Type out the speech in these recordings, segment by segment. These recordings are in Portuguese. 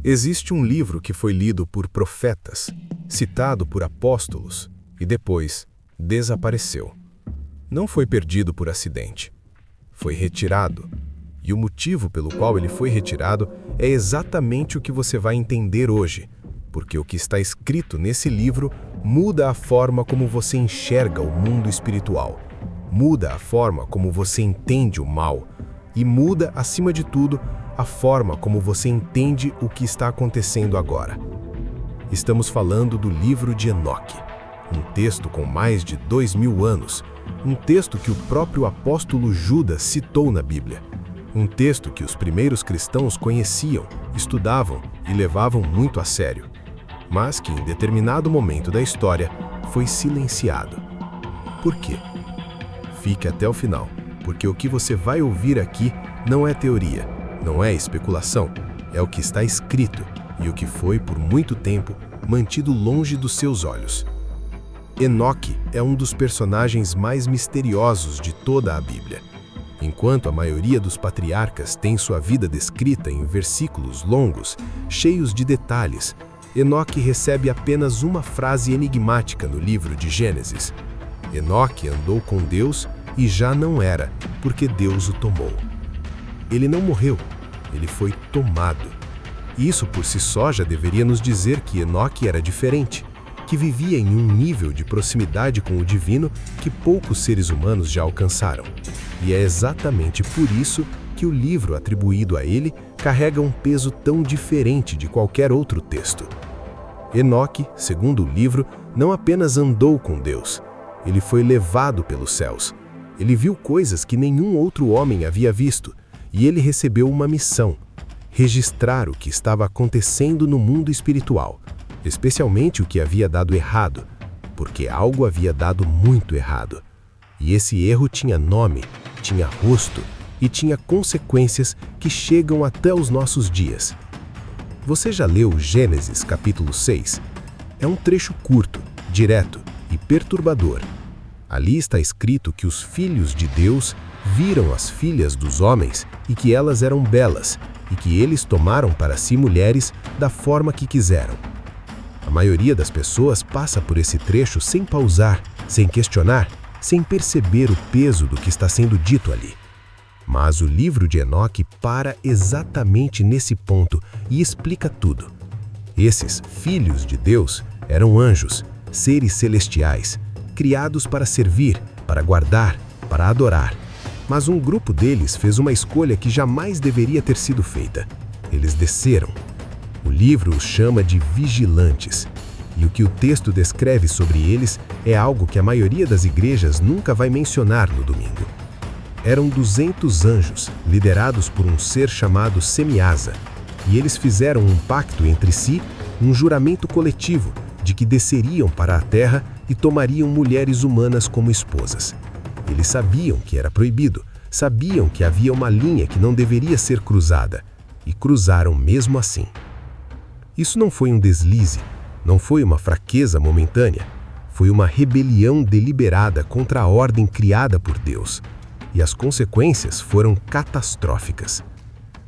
Existe um livro que foi lido por profetas, citado por apóstolos e depois desapareceu. Não foi perdido por acidente. Foi retirado. E o motivo pelo qual ele foi retirado é exatamente o que você vai entender hoje, porque o que está escrito nesse livro muda a forma como você enxerga o mundo espiritual, muda a forma como você entende o mal e muda, acima de tudo, a forma como você entende o que está acontecendo agora. Estamos falando do livro de Enoque, um texto com mais de 2000 anos, um texto que o próprio apóstolo Judas citou na Bíblia, um texto que os primeiros cristãos conheciam, estudavam e levavam muito a sério, mas que em determinado momento da história foi silenciado. Por quê? Fique até o final, porque o que você vai ouvir aqui não é teoria, não é especulação, é o que está escrito e o que foi por muito tempo mantido longe dos seus olhos. Enoque é um dos personagens mais misteriosos de toda a Bíblia. Enquanto a maioria dos patriarcas tem sua vida descrita em versículos longos, cheios de detalhes, Enoque recebe apenas uma frase enigmática no livro de Gênesis. Enoque andou com Deus e já não era, porque Deus o tomou. Ele não morreu, ele foi tomado. Isso por si só já deveria nos dizer que Enoque era diferente, que vivia em um nível de proximidade com o divino que poucos seres humanos já alcançaram. E é exatamente por isso que o livro atribuído a ele carrega um peso tão diferente de qualquer outro texto. Enoque, segundo o livro, não apenas andou com Deus, ele foi levado pelos céus. Ele viu coisas que nenhum outro homem havia visto, e ele recebeu uma missão: registrar o que estava acontecendo no mundo espiritual, especialmente o que havia dado errado, porque algo havia dado muito errado. E esse erro tinha nome, tinha rosto e tinha consequências que chegam até os nossos dias. Você já leu Gênesis capítulo 6? É um trecho curto, direto e perturbador. Ali está escrito que os filhos de Deus viram as filhas dos homens e que elas eram belas e que eles tomaram para si mulheres da forma que quiseram. A maioria das pessoas passa por esse trecho sem pausar, sem questionar, sem perceber o peso do que está sendo dito ali. Mas o livro de Enoque para exatamente nesse ponto e explica tudo. Esses filhos de Deus eram anjos, seres celestiais, criados para servir, para guardar, para adorar. Mas um grupo deles fez uma escolha que jamais deveria ter sido feita. Eles desceram. O livro os chama de vigilantes. E o que o texto descreve sobre eles é algo que a maioria das igrejas nunca vai mencionar no domingo. Eram 200 anjos, liderados por um ser chamado Semiasa, e eles fizeram um pacto entre si, um juramento coletivo, de que desceriam para a terra e tomariam mulheres humanas como esposas. Eles sabiam que era proibido, sabiam que havia uma linha que não deveria ser cruzada, e cruzaram mesmo assim. Isso não foi um deslize, não foi uma fraqueza momentânea, foi uma rebelião deliberada contra a ordem criada por Deus. E as consequências foram catastróficas.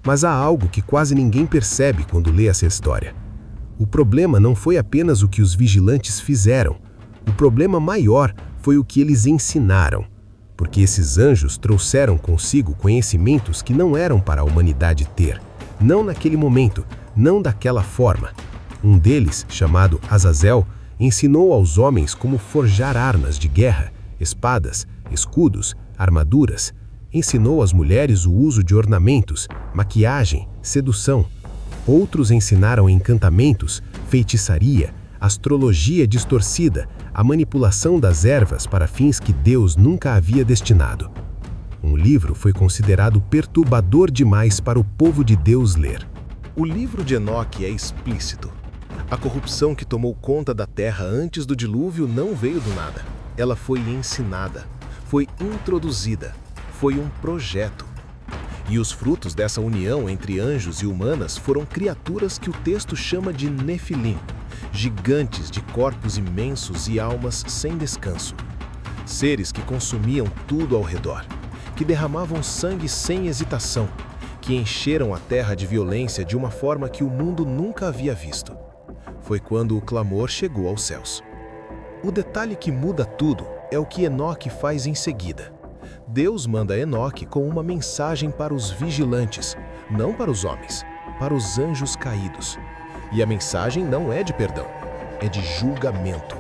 Mas há algo que quase ninguém percebe quando lê essa história. O problema não foi apenas o que os vigilantes fizeram. O problema maior foi o que eles ensinaram. Porque esses anjos trouxeram consigo conhecimentos que não eram para a humanidade ter. Não naquele momento, não daquela forma. Um deles, chamado Azazel, ensinou aos homens como forjar armas de guerra, espadas, escudos, armaduras. Ensinou às mulheres o uso de ornamentos, maquiagem, sedução. Outros ensinaram encantamentos, feitiçaria, astrologia distorcida, a manipulação das ervas para fins que Deus nunca havia destinado. Um livro foi considerado perturbador demais para o povo de Deus ler. O livro de Enoque é explícito. A corrupção que tomou conta da terra antes do dilúvio não veio do nada. Ela foi ensinada, foi introduzida, foi um projeto. E os frutos dessa união entre anjos e humanas foram criaturas que o texto chama de Nefilim, gigantes de corpos imensos e almas sem descanso. Seres que consumiam tudo ao redor, que derramavam sangue sem hesitação, que que encheram a terra de violência de uma forma que o mundo nunca havia visto. Foi quando o clamor chegou aos céus. O detalhe que muda tudo é o que Enoque faz em seguida. Deus manda Enoque com uma mensagem para os vigilantes, não para os homens, para os anjos caídos. E a mensagem não é de perdão, é de julgamento.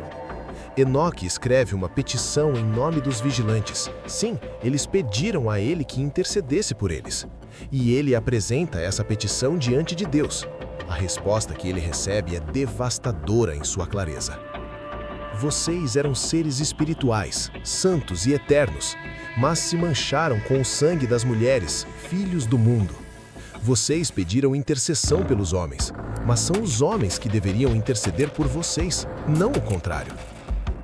Enoque escreve uma petição em nome dos vigilantes. Sim, eles pediram a ele que intercedesse por eles. E ele apresenta essa petição diante de Deus. A resposta que ele recebe é devastadora em sua clareza. Vocês eram seres espirituais, santos e eternos, mas se mancharam com o sangue das mulheres, filhos do mundo. Vocês pediram intercessão pelos homens, mas são os homens que deveriam interceder por vocês, não o contrário.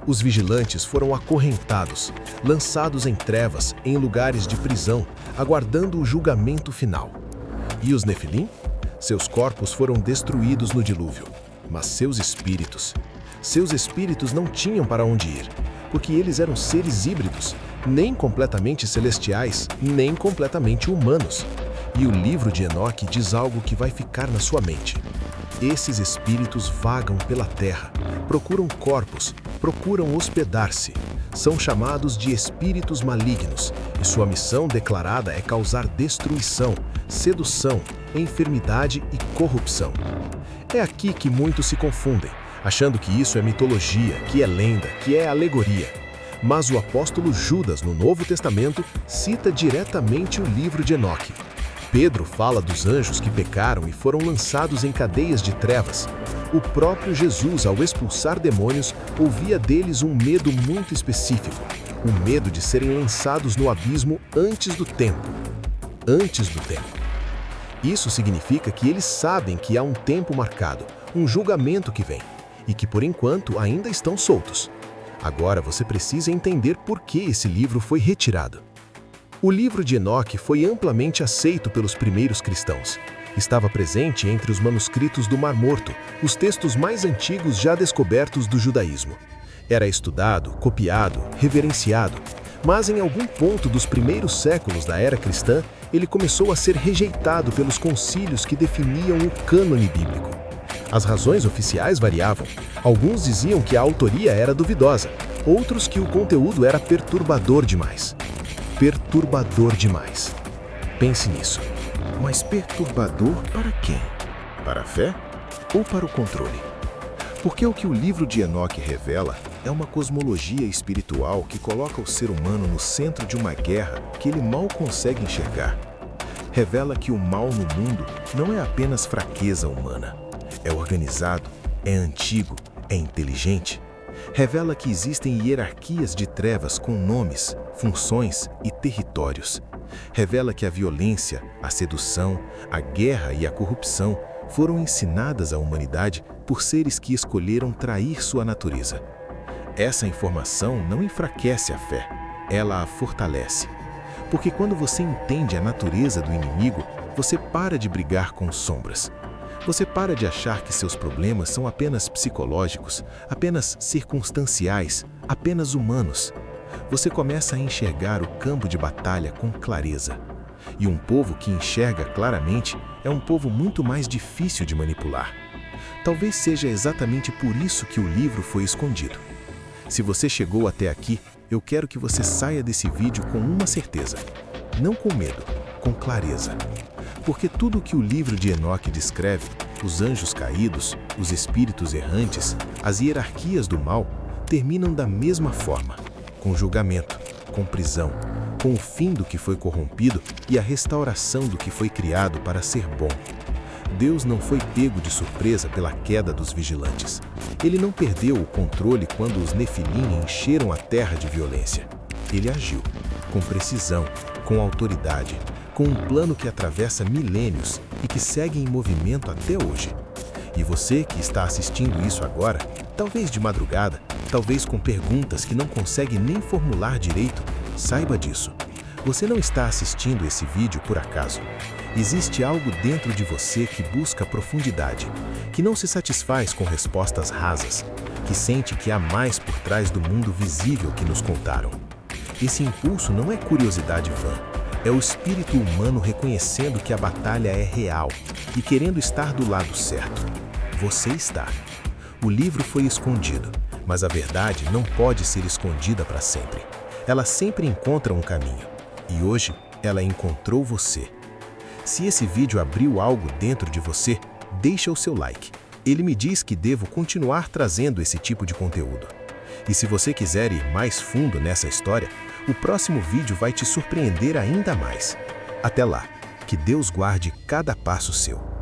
Os vigilantes foram acorrentados, lançados em trevas, em lugares de prisão, aguardando o julgamento final. E os Nefilim? Seus corpos foram destruídos no dilúvio, mas seus espíritos não tinham para onde ir, porque eles eram seres híbridos, nem completamente celestiais, nem completamente humanos. E o livro de Enoque diz algo que vai ficar na sua mente. Esses espíritos vagam pela terra, procuram corpos, procuram hospedar-se. São chamados de espíritos malignos, e sua missão declarada é causar destruição, sedução, enfermidade e corrupção. É aqui que muitos se confundem, achando que isso é mitologia, que é lenda, que é alegoria. Mas o apóstolo Judas, no Novo Testamento, cita diretamente o livro de Enoque. Pedro fala dos anjos que pecaram e foram lançados em cadeias de trevas. O próprio Jesus, ao expulsar demônios, ouvia deles um medo muito específico, o medo de serem lançados no abismo antes do tempo. Antes do tempo. Isso significa que eles sabem que há um tempo marcado, um julgamento que vem, e que por enquanto ainda estão soltos. Agora você precisa entender por que esse livro foi retirado. O livro de Enoque foi amplamente aceito pelos primeiros cristãos. Estava presente entre os manuscritos do Mar Morto, os textos mais antigos já descobertos do judaísmo. Era estudado, copiado, reverenciado, mas em algum ponto dos primeiros séculos da era cristã, ele começou a ser rejeitado pelos concílios que definiam o cânone bíblico. As razões oficiais variavam. Alguns diziam que a autoria era duvidosa, outros que o conteúdo era perturbador demais. Perturbador demais. Pense nisso. Mas perturbador para quem? Para a fé ou para o controle? Porque o que o livro de Enoque revela é uma cosmologia espiritual que coloca o ser humano no centro de uma guerra que ele mal consegue enxergar. Revela que o mal no mundo não é apenas fraqueza humana. É organizado, é antigo, é inteligente. Revela que existem hierarquias de trevas com nomes, funções e territórios. Revela que a violência, a sedução, a guerra e a corrupção foram ensinadas à humanidade por seres que escolheram trair sua natureza. Essa informação não enfraquece a fé, ela a fortalece. Porque quando você entende a natureza do inimigo, você para de brigar com sombras. Você para de achar que seus problemas são apenas psicológicos, apenas circunstanciais, apenas humanos. Você começa a enxergar o campo de batalha com clareza. E um povo que enxerga claramente é um povo muito mais difícil de manipular. Talvez seja exatamente por isso que o livro foi escondido. Se você chegou até aqui, eu quero que você saia desse vídeo com uma certeza. Não com medo, com clareza. Porque tudo o que o livro de Enoque descreve, os anjos caídos, os espíritos errantes, as hierarquias do mal, terminam da mesma forma, com julgamento, com prisão, com o fim do que foi corrompido e a restauração do que foi criado para ser bom. Deus não foi pego de surpresa pela queda dos vigilantes. Ele não perdeu o controle quando os Nefilim encheram a terra de violência. Ele agiu, com precisão, com autoridade, com um plano que atravessa milênios e que segue em movimento até hoje. E você que está assistindo isso agora, talvez de madrugada, talvez com perguntas que não consegue nem formular direito, saiba disso. Você não está assistindo esse vídeo por acaso. Existe algo dentro de você que busca profundidade, que não se satisfaz com respostas rasas, que sente que há mais por trás do mundo visível que nos contaram. Esse impulso não é curiosidade vã, É o espírito humano reconhecendo que a batalha é real e querendo estar do lado certo. Você está. O livro foi escondido, mas a verdade não pode ser escondida para sempre. Ela sempre encontra um caminho. E hoje, ela encontrou você. Se esse vídeo abriu algo dentro de você, deixa o seu like. Ele me diz que devo continuar trazendo esse tipo de conteúdo. E se você quiser ir mais fundo nessa história, o próximo vídeo vai te surpreender ainda mais. Até lá, que Deus guarde cada passo seu.